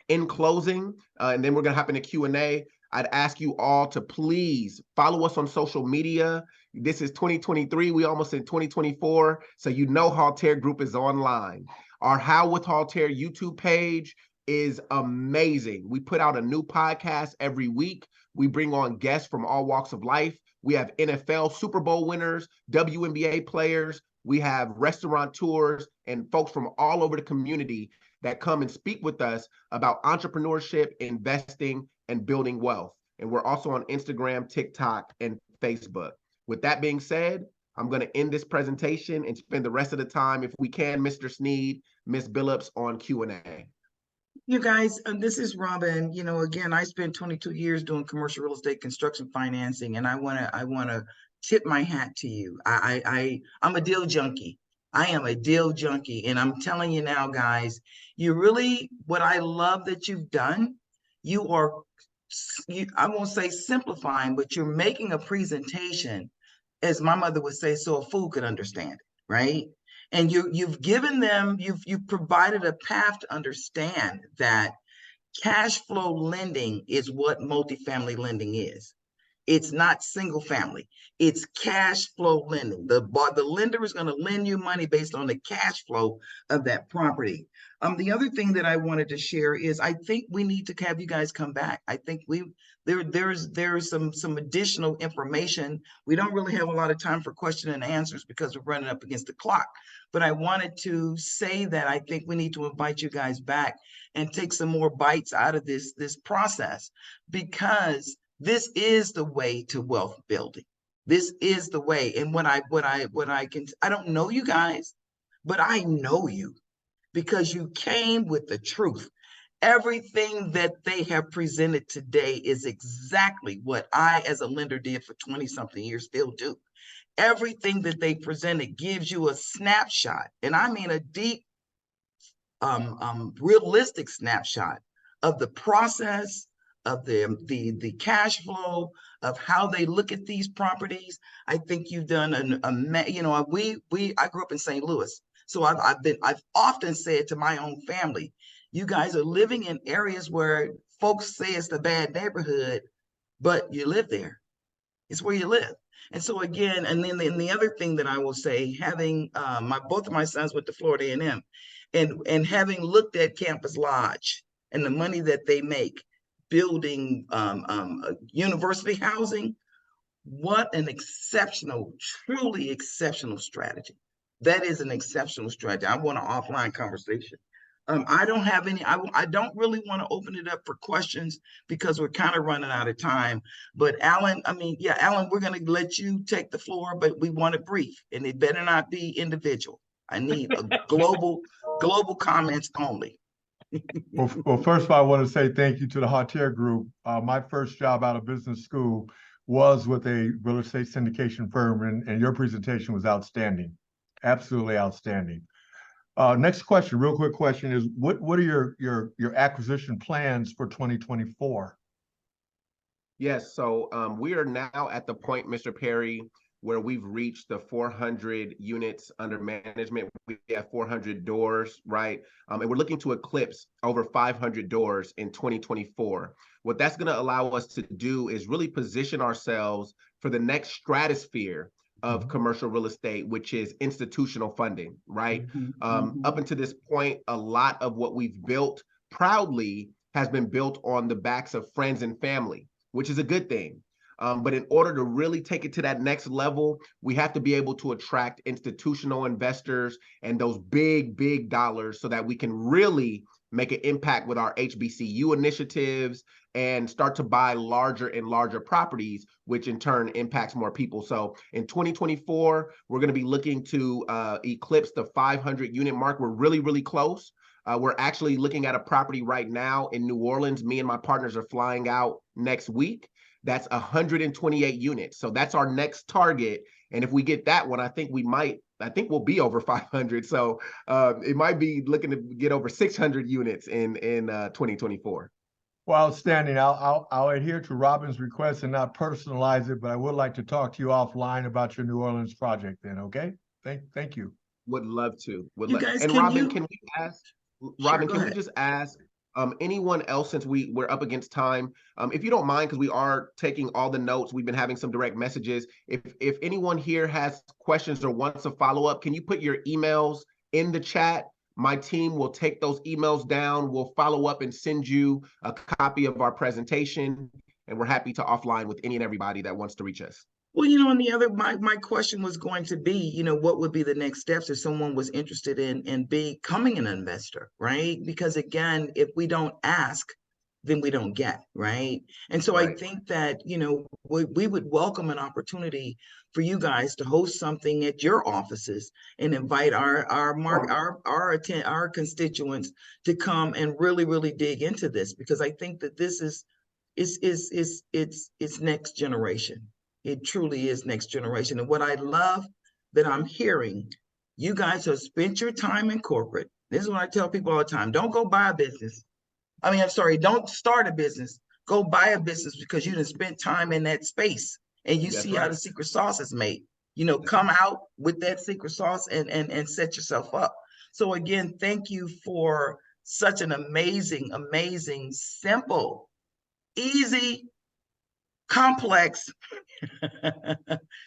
In closing, and then we're going to hop into Q&A, I'd ask you all to please follow us on social media. This is 2023. We almost in 2024. So you know Haltere Group is online. Our How with Haltere YouTube page, is amazing. We put out a new podcast every week. We bring on guests from all walks of life. We have NFL Super Bowl winners, WNBA players. We have restaurateurs and folks from all over the community that come and speak with us about entrepreneurship, investing, and building wealth. And we're also on Instagram, TikTok, and Facebook. With that being said, I'm going to end this presentation and spend the rest of the time, if we can, Mr. Sneed, Ms. Billups, on Q&A. You guys, this is Robin. You know, again, I spent 22 years doing commercial real estate construction financing, and I wanna tip my hat to you. I'm a deal junkie. I am a deal junkie, and I'm telling you now, guys, what I love that you've done, I won't say simplifying, but you're making a presentation, as my mother would say, so a fool could understand it, right? And you've given them, you've provided a path to understand that cash flow lending is what multifamily lending is. It's not single family. It's cash flow lending. The lender is going to lend you money based on the cash flow of that property. The other thing that I wanted to share is I think we need to have you guys come back. I think there's some additional information. We don't really have a lot of time for question and answers because we're running up against the clock. But I wanted to say that I think we need to invite you guys back and take some more bites out of this process, because this is the way to wealth building. This is the way. And I don't know you guys, but I know you because you came with the truth. Everything that they have presented today is exactly what I, as a lender, did for 20-something years, still do. Everything that they presented gives you a snapshot, and I mean a deep, realistic snapshot of the process, of the cash flow, of how they look at these properties. I think you've done I grew up in St. Louis, so I've often said to my own family, you guys are living in areas where folks say it's the bad neighborhood, but you live there. It's where you live. And so again, and then the other thing that I will say, having both of my sons went to Florida A&M, and having looked at Campus Lodge and the money that they make building university housing, what an exceptional, truly exceptional strategy. That is an exceptional strategy. I want an offline conversation. I don't have any, I don't really want to open it up for questions because we're kind of running out of time. But Alan, Alan, we're going to let you take the floor, but we want it brief, and it better not be individual. I need a global comments only. Well, first of all, I want to say thank you to the Haltere Group. My first job out of business school was with a real estate syndication firm, and your presentation was outstanding, absolutely outstanding. Next question, real quick question is, what are your acquisition plans for 2024? Yes, so we are now at the point, Mr. Perry, where we've reached the 400 units under management. We have 400 doors, right? And we're looking to eclipse over 500 doors in 2024. What that's going to allow us to do is really position ourselves for the next stratosphere of commercial real estate, which is institutional funding, right? Up until this point, a lot of what we've built proudly has been built on the backs of friends and family, which is a good thing. But in order to really take it to that next level, we have to be able to attract institutional investors and those big dollars so that we can really make an impact with our HBCU initiatives and start to buy larger and larger properties, which in turn impacts more people. So in 2024, we're going to be looking to eclipse the 500 unit mark. We're really close. We're actually looking at a property right now in New Orleans. Me and my partners are flying out next week. That's 128 units. So that's our next target. And if we get that one, I think we'll be over 500. So it might be looking to get over 600 units in 2024. Well, outstanding. I'll adhere to Robin's request and not personalize it, but I would like to talk to you offline about your New Orleans project then, okay? Thank you. Would love to. Can we just ask anyone else, since we're up against time, if you don't mind, because we are taking all the notes, we've been having some direct messages. If anyone here has questions or wants to follow up, can you put your emails in the chat? My team will take those emails down. We'll follow up and send you a copy of our presentation. And we're happy to offline with any and everybody that wants to reach us. Well, and the other, my question was going to be, what would be the next steps if someone was interested in becoming an investor, right? Because again, if we don't ask, then we don't get, right? And so I think that, we would welcome an opportunity for you guys to host something at your offices and invite our constituents to come and really dig into this, because I think that this is it's next generation. It truly is next generation. And what I love that I'm hearing, you guys have spent your time in corporate. This is what I tell people all the time. Don't go buy a business. Don't start a business. Go buy a business because you didn't spend time in that space and you see how the secret sauce is made. Come out with that secret sauce and set yourself up. So again, thank you for such an amazing, simple, easy, complex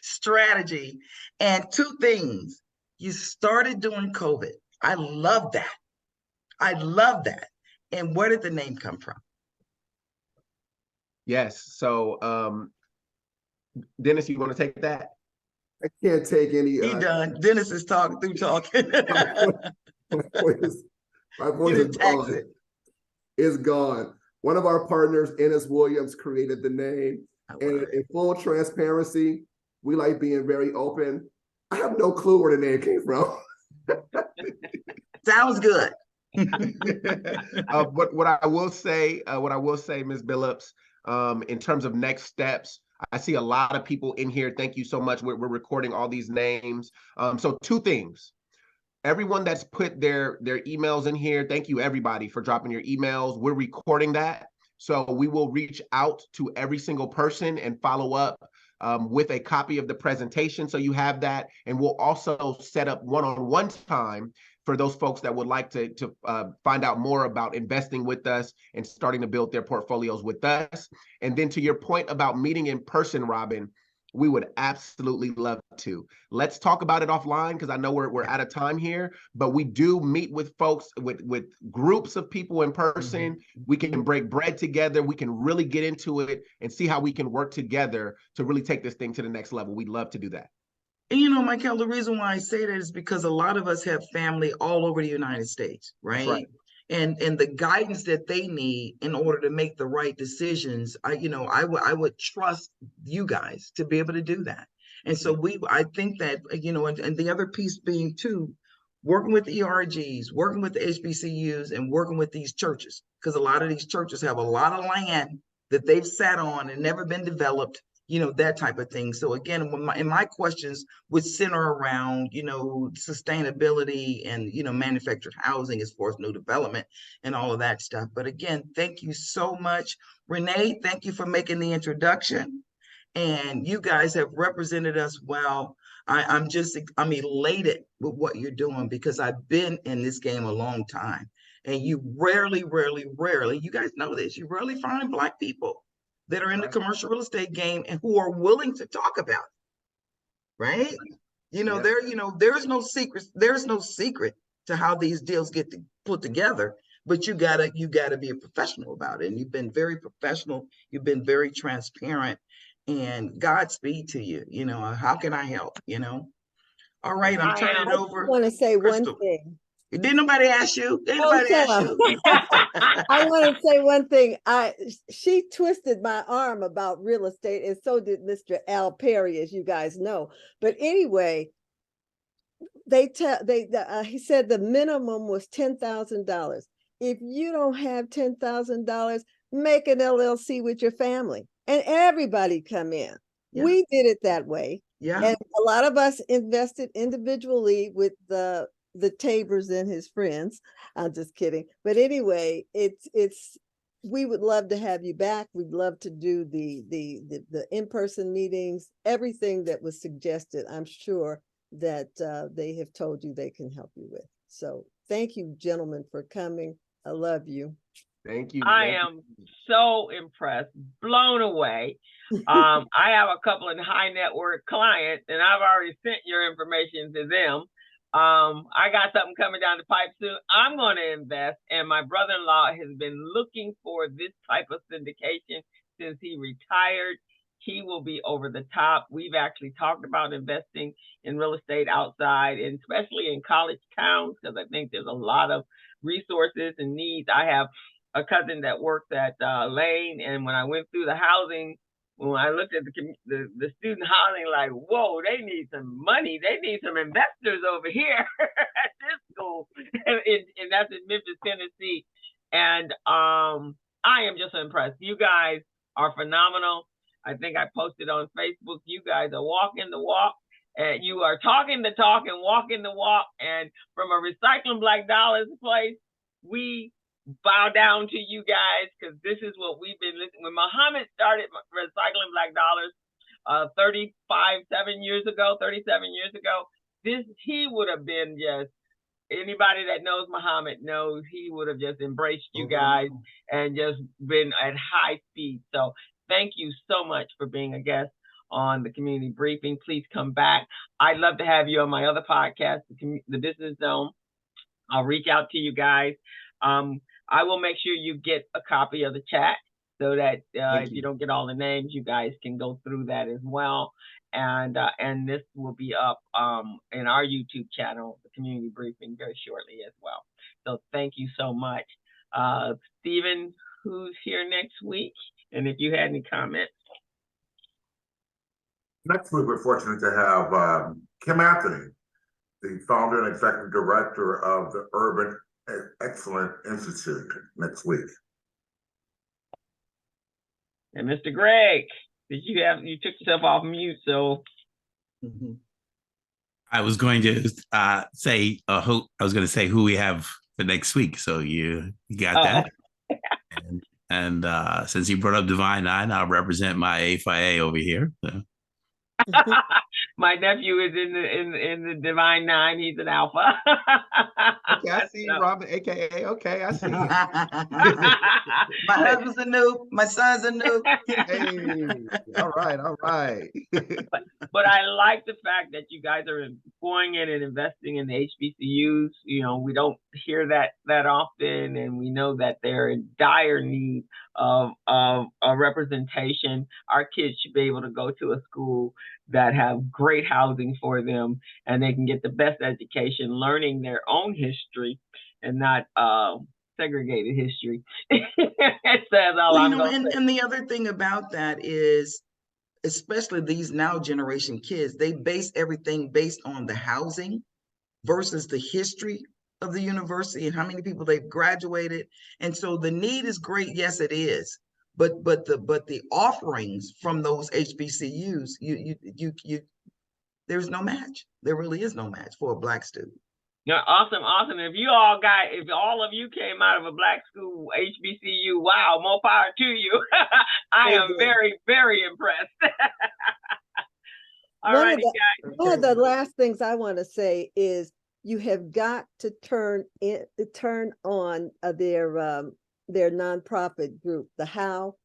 strategy. And two things, you started during COVID. I love that. And where did the name come from? Yes. So, Dennis, you want to take that? I can't take any. He done. Dennis is talking. My voice is gone. It's gone. One of our partners, Ennis Williams, created the name. And in full transparency, we like being very open. I have no clue where the name came from. Sounds good. What I will say, Ms. Billups, in terms of next steps, I see a lot of people in here. Thank you so much. We're recording all these names. So two things. Everyone that's put their emails in here, thank you everybody for dropping your emails. We're recording that. So we will reach out to every single person and follow up with a copy of the presentation. So you have that. And we'll also set up one-on-one time for those folks that would like to find out more about investing with us and starting to build their portfolios with us. And then to your point about meeting in person, Robin, we would absolutely love to. Let's talk about it offline because I know we're out of time here, but we do meet with folks, with groups of people in person. We can break bread together. We can really get into it and see how we can work together to really take this thing to the next level. We'd love to do that. And Michael, the reason why I say that is because a lot of us have family all over the United States, right? That's right. And the guidance that they need in order to make the right decisions, I would trust you guys to be able to do that. And so I think that, and the other piece being too, working with the ERGs, working with the HBCUs, and working with these churches, because a lot of these churches have a lot of land that they've sat on and never been developed, that type of thing. So again, my questions would center around, sustainability and, manufactured housing as far as new development and all of that stuff. But again, thank you so much. Renee, thank you for making the introduction. And you guys have represented us well. I'm elated with what you're doing because I've been in this game a long time. And you rarely, you guys know this, you rarely find Black people that are in the commercial real estate game and who are willing to talk about it, right? There's no secret to how these deals get put together, but you gotta be a professional about it. And you've been very professional, you've been very transparent, and Godspeed to you. How can I help? All right, I'm turning it over. I want to say Crystal. one thing. Didn't nobody ask you? I want to say one thing. She twisted my arm about real estate, and so did Mr. Al Perry, as you guys know. But anyway, he said the minimum was $10,000. If you don't have $10,000, make an LLC with your family, and everybody come in. Yeah. We did it that way. Yeah, and a lot of us invested individually with the Tabers and his friends. I'm just kidding. But anyway, we would love to have you back. We'd love to do the in-person meetings, everything that was suggested. I'm sure that they have told you they can help you with. So thank you, gentlemen, for coming. I love you. Thank you. I am so impressed, blown away. I have a couple of high net worth clients, and I've already sent your information to them. I got something coming down the pipe soon. I'm going to invest, and my brother-in-law has been looking for this type of syndication since he retired. He will be over the top. We've actually talked about investing in real estate outside, and especially in college towns, because I think there's a lot of resources and needs. I have a cousin that works at Lane, and when I went through the housing, when I looked at the student housing, like, whoa, they need some money. They need some investors over here at this school, and that's in Memphis, Tennessee. And I am just impressed. You guys are phenomenal. I think I posted on Facebook, you guys are walking the walk, and you are talking the talk and walking the walk. And from a Recycling Black Dollars place, we bow down to you guys, because this is what we've been listening. When Muhammad started Recycling Black Dollars 37 years ago, he would have been just, anybody that knows Muhammad knows he would have just embraced you guys and just been at high speed. So thank you so much for being a guest on the Community Briefing. Please come back. I'd love to have you on my other podcast, the Business Zone. I'll reach out to you guys. I will make sure you get a copy of the chat so that if you don't get all the names, you guys can go through that as well. And this will be up in our YouTube channel, the Community Briefing, very shortly as well. So thank you so much. Stephen, who's here next week? And if you had any comments. Next week, we're fortunate to have Kim Anthony, the founder and executive director of the Urban Excellence Institute, next week. And Mr. Greg, you took yourself off mute, so. I was going to say who we have for next week. So you got that. And since you brought up Divine Nine, I'll represent my AFIA over here. So. My nephew is in the Divine Nine. He's an alpha. Okay, I see you, Robin, aka. Okay, I see you. My husband's a noob. My son's a noob. Hey, all right. But I like the fact that you guys are going in and investing in the HBCUs. You know, we don't hear that often, and we know that they're in dire need of a representation. Our kids should be able to go to a school that have great housing for them, and they can get the best education learning their own history and not segregated history. It says all I'm going to say. And the other thing about that is, especially these now generation kids, they base everything based on the housing versus the history of the university and how many people they've graduated. And so the need is great, yes, it is. But the offerings from those HBCUs, there's no match. There really is no match for a Black student. Yeah, awesome. If all of you came out of a Black school, HBCU, wow, more power to you. I am very, very impressed. All right, guys. One of the last things I want to say is you have got to turn on their nonprofit group, the How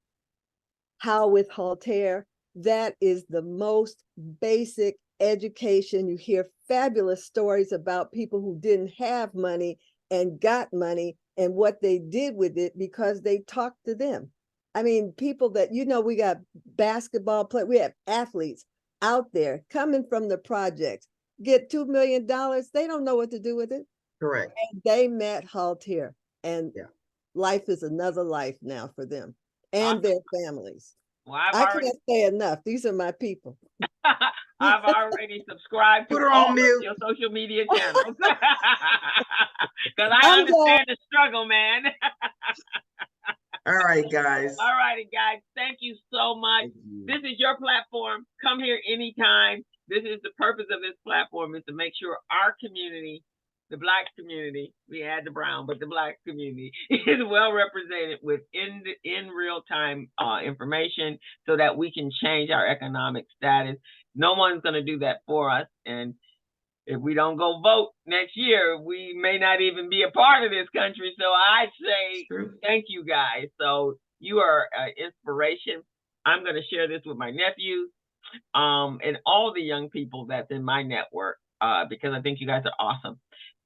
with Haltere. That is the most basic education. You hear fabulous stories about people who didn't have money and got money and what they did with it because they talked to them. I mean, people that, we got basketball players, we have athletes out there coming from the projects, get $2 million. They don't know what to do with it. Correct. And they met Haltere, and life is another life now for them and their families. Well, I can't say enough. These are my people. I've already subscribed to all of your social media channels because I understand the struggle, man. All right, guys. All righty, guys. Thank you so much. This is your platform. Come here anytime. This is the purpose of this platform, is to make sure our community, the Black community, we had the brown, but the Black community is well represented with in real time information so that we can change our economic status. No one's going to do that for us. And if we don't go vote next year, we may not even be a part of this country. So I say thank you guys. So you are an inspiration. I'm going to share this with my nephews and all the young people that's in my network. because I think you guys are awesome.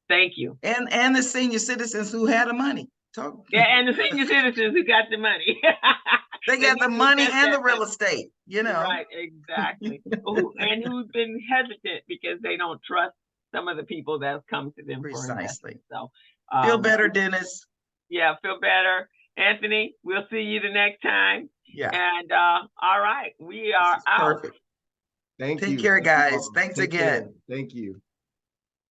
Thank you. And the senior citizens who had the money. Talk. Yeah, and the senior citizens who got the money. They got the money and the real estate, you know. Right, exactly. And who's been hesitant because they don't trust some of the people that's come to them for investment. So feel better, Dennis. Yeah, feel better. Anthony, we'll see you the next time. Yeah. And all right, we are out. Perfect. Thank you. Take care, guys. Thanks Take again. care. Thank you.